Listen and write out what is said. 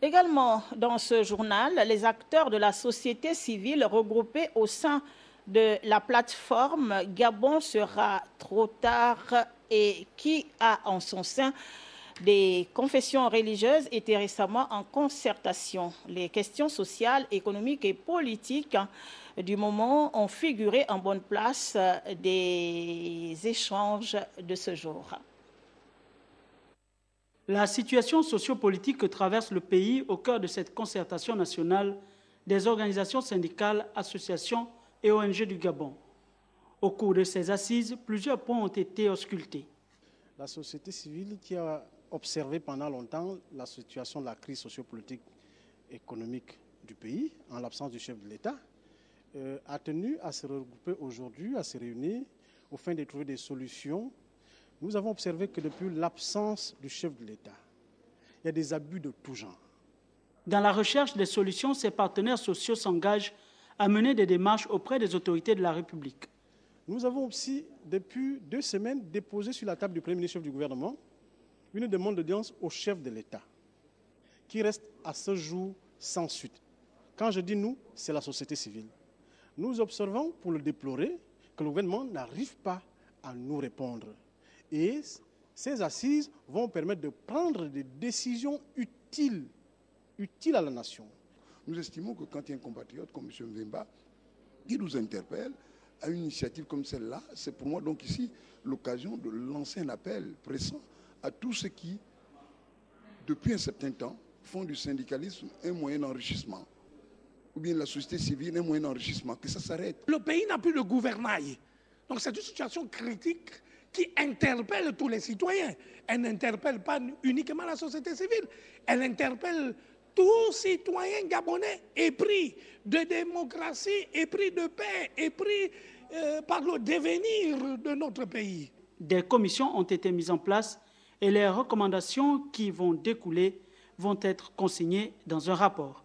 Également, dans ce journal, les acteurs de la société civile regroupés au sein de la plateforme Gabon sera trop tard et qui a en son sein des confessions religieuses étaient récemment en concertation. Les questions sociales, économiques et politiques du moment ont figuré en bonne place des échanges de ce jour. La situation sociopolitique que traverse le pays au cœur de cette concertation nationale des organisations syndicales, associations et ONG du Gabon. Au cours de ces assises, plusieurs points ont été auscultés. La société civile qui a observé pendant longtemps la situation de la crise sociopolitique économique du pays, en l'absence du chef de l'État, a tenu à se regrouper aujourd'hui, à se réunir, au fin de trouver des solutions. Nous avons observé que depuis l'absence du chef de l'État, il y a des abus de tout genre. Dans la recherche des solutions, ces partenaires sociaux s'engagent à mener des démarches auprès des autorités de la République. Nous avons aussi, depuis 2 semaines, déposé sur la table du Premier ministre du gouvernement une demande d'audience au chef de l'État, qui reste à ce jour sans suite. Quand je dis nous, c'est la société civile. Nous observons, pour le déplorer, que le gouvernement n'arrive pas à nous répondre. Et ces assises vont permettre de prendre des décisions utiles à la nation. Nous estimons que quand il y a un compatriote comme M. Mvemba qui nous interpelle à une initiative comme celle-là, c'est pour moi donc ici l'occasion de lancer un appel pressant à tous ceux qui, depuis un certain temps, font du syndicalisme un moyen d'enrichissement, ou bien la société civile un moyen d'enrichissement, que ça s'arrête. Le pays n'a plus de gouvernail. Donc c'est une situation critique qui interpelle tous les citoyens. Elle n'interpelle pas uniquement la société civile, elle interpelle tout citoyen gabonais épris de démocratie, épris de paix, épris par le devenir de notre pays. Des commissions ont été mises en place et les recommandations qui vont découler vont être consignées dans un rapport.